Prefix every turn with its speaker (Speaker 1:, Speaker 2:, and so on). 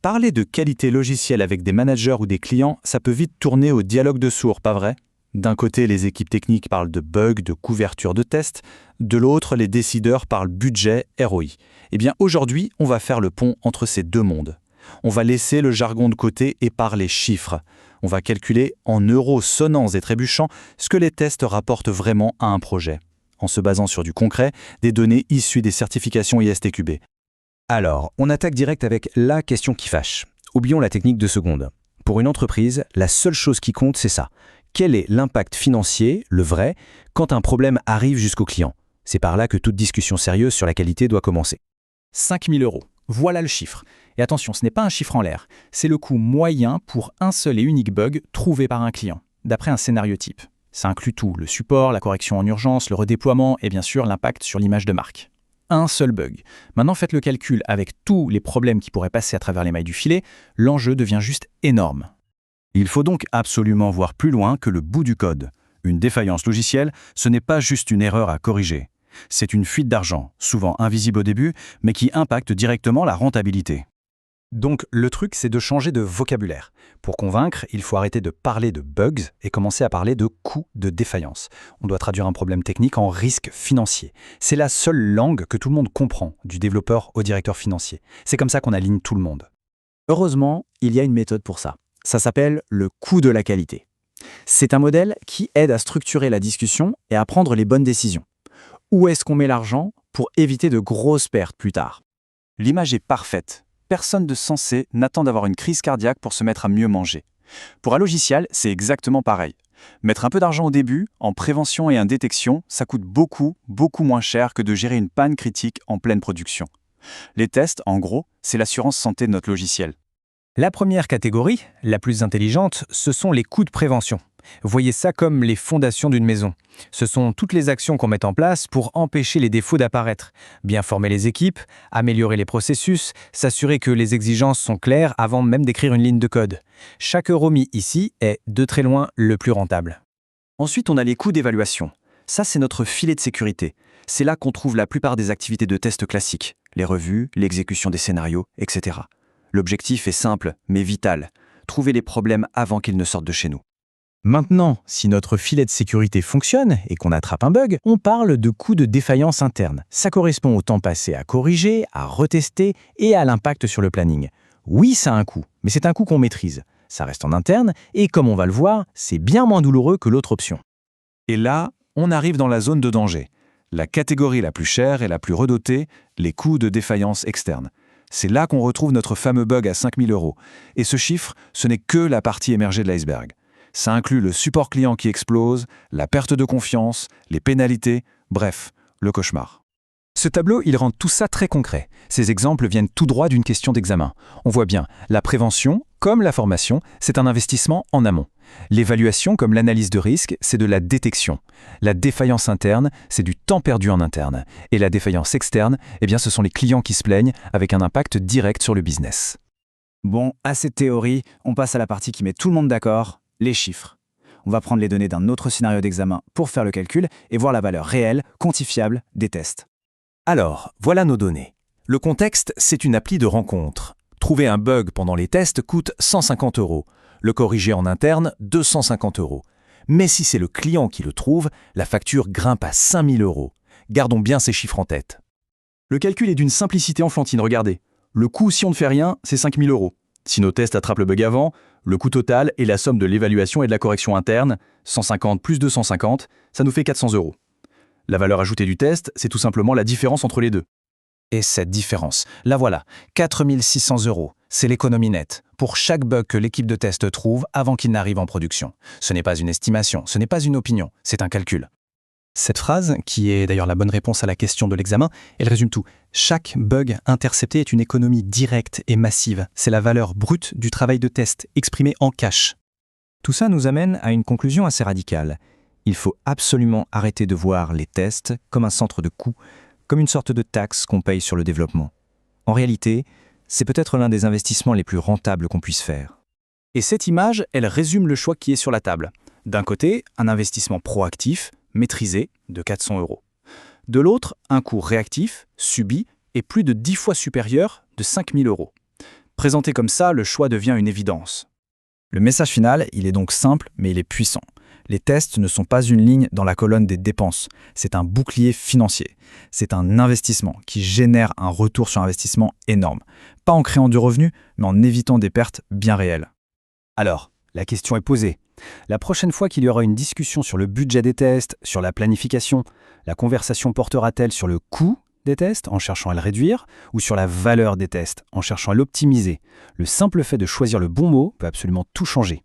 Speaker 1: Parler de qualité logicielle avec des managers ou des clients, ça peut vite tourner au dialogue de sourds, pas vrai? D'un côté, les équipes techniques parlent de bugs, de couverture de tests. De l'autre, les décideurs parlent budget, ROI. Eh bien, aujourd'hui, on va faire le pont entre ces deux mondes. On va laisser le jargon de côté et parler chiffres. On va calculer en euros sonnants et trébuchants ce que les tests rapportent vraiment à un projet, en se basant sur du concret, des données issues des certifications ISTQB.
Speaker 2: Alors, on attaque direct avec la question qui fâche. Oublions la technique de seconde. Pour une entreprise, la seule chose qui compte, c'est ça. Quel est l'impact financier, le vrai, quand un problème arrive jusqu'au client? C'est par là que toute discussion sérieuse sur la qualité doit commencer.
Speaker 3: 5 000 €. Voilà le chiffre. Et attention, ce n'est pas un chiffre en l'air. C'est le coût moyen pour un seul et unique bug trouvé par un client, d'après un scénario type. Ça inclut tout, le support, la correction en urgence, le redéploiement et bien sûr l'impact sur l'image de marque. Un seul bug. Maintenant, faites le calcul avec tous les problèmes qui pourraient passer à travers les mailles du filet, l'enjeu devient juste énorme.
Speaker 2: Il faut donc absolument voir plus loin que le bout du code. Une défaillance logicielle, ce n'est pas juste une erreur à corriger. C'est une fuite d'argent, souvent invisible au début, mais qui impacte directement la rentabilité.
Speaker 1: Donc, le truc, c'est de changer de vocabulaire. Pour convaincre, il faut arrêter de parler de bugs et commencer à parler de coûts de défaillance. On doit traduire un problème technique en risque financier. C'est la seule langue que tout le monde comprend, du développeur au directeur financier. C'est comme ça qu'on aligne tout le monde.
Speaker 3: Heureusement, il y a une méthode pour ça. Ça s'appelle le coût de la qualité. C'est un modèle qui aide à structurer la discussion et à prendre les bonnes décisions. Où est-ce qu'on met l'argent pour éviter de grosses pertes plus tard?
Speaker 1: L'image est parfaite. Personne de sensé n'attend d'avoir une crise cardiaque pour se mettre à mieux manger. Pour un logiciel, c'est exactement pareil. Mettre un peu d'argent au début, en prévention et en détection, ça coûte beaucoup moins cher que de gérer une panne critique en pleine production. Les tests, en gros, c'est l'assurance santé de notre logiciel.
Speaker 2: La première catégorie, la plus intelligente, ce sont les coûts de prévention. Voyez ça comme les fondations d'une maison. Ce sont toutes les actions qu'on met en place pour empêcher les défauts d'apparaître. Bien former les équipes, améliorer les processus, s'assurer que les exigences sont claires avant même d'écrire une ligne de code. Chaque euro mis ici est, de très loin, le plus rentable.
Speaker 1: Ensuite, on a les coûts d'évaluation. Ça, c'est notre filet de sécurité. C'est là qu'on trouve la plupart des activités de test classiques. Les revues, l'exécution des scénarios, etc. L'objectif est simple, mais vital. Trouver les problèmes avant qu'ils ne sortent de chez nous.
Speaker 2: Maintenant, si notre filet de sécurité fonctionne et qu'on attrape un bug, on parle de coûts de défaillance interne. Ça correspond au temps passé à corriger, à retester et à l'impact sur le planning. Oui, ça a un coût, mais c'est un coût qu'on maîtrise. Ça reste en interne et comme on va le voir, c'est bien moins douloureux que l'autre option.
Speaker 1: Et là, on arrive dans la zone de danger. La catégorie la plus chère et la plus redoutée, les coûts de défaillance externe. C'est là qu'on retrouve notre fameux bug à 5 000 €. Et ce chiffre, ce n'est que la partie émergée de l'iceberg. Ça inclut le support client qui explose, la perte de confiance, les pénalités, bref, le cauchemar. Ce tableau, il rend tout ça très concret. Ces exemples viennent tout droit d'une question d'examen. On voit bien, la prévention, comme la formation, c'est un investissement en amont. L'évaluation, comme l'analyse de risque, c'est de la détection. La défaillance interne, c'est du temps perdu en interne. Et la défaillance externe, eh bien, ce sont les clients qui se plaignent avec un impact direct sur le business.
Speaker 3: Bon, assez de théorie, on passe à la partie qui met tout le monde d'accord, les chiffres. On va prendre les données d'un autre scénario d'examen pour faire le calcul et voir la valeur réelle, quantifiable des tests.
Speaker 2: Alors, voilà nos données. Le contexte, c'est une appli de rencontre. Trouver un bug pendant les tests coûte 150 €. Le corriger en interne, 250 €. Mais si c'est le client qui le trouve, la facture grimpe à 5 000 €. Gardons bien ces chiffres en tête.
Speaker 1: Le calcul est d'une simplicité enfantine, regardez. Le coût, si on ne fait rien, c'est 5 000 €. Si nos tests attrapent le bug avant, le coût total est la somme de l'évaluation et de la correction interne, 150 plus 250, ça nous fait 400 €. La valeur ajoutée du test, c'est tout simplement la différence entre les deux.
Speaker 2: Et cette différence, la voilà, 4 600 €. C'est l'économie nette, pour chaque bug que l'équipe de test trouve avant qu'il n'arrive en production. Ce n'est pas une estimation, ce n'est pas une opinion, c'est un calcul.
Speaker 1: Cette phrase, qui est d'ailleurs la bonne réponse à la question de l'examen, elle résume tout. Chaque bug intercepté est une économie directe et massive. C'est la valeur brute du travail de test, exprimée en cash.
Speaker 2: Tout ça nous amène à une conclusion assez radicale. Il faut absolument arrêter de voir les tests comme un centre de coûts, comme une sorte de taxe qu'on paye sur le développement. En réalité, c'est peut-être l'un des investissements les plus rentables qu'on puisse faire.
Speaker 3: Et cette image, elle résume le choix qui est sur la table. D'un côté, un investissement proactif, maîtrisé, de 400 €. De l'autre, un coût réactif, subi, et plus de 10 fois supérieur, de 5 000 €.
Speaker 2: Présenté comme ça, le choix devient une évidence.
Speaker 3: Le message final, il est donc simple, mais il est puissant. Les tests ne sont pas une ligne dans la colonne des dépenses, c'est un bouclier financier. C'est un investissement qui génère un retour sur investissement énorme. Pas en créant du revenu, mais en évitant des pertes bien réelles.
Speaker 2: Alors, la question est posée. La prochaine fois qu'il y aura une discussion sur le budget des tests, sur la planification, la conversation portera-t-elle sur le coût des tests en cherchant à le réduire ou sur la valeur des tests en cherchant à l'optimiser? Le simple fait de choisir le bon mot peut absolument tout changer.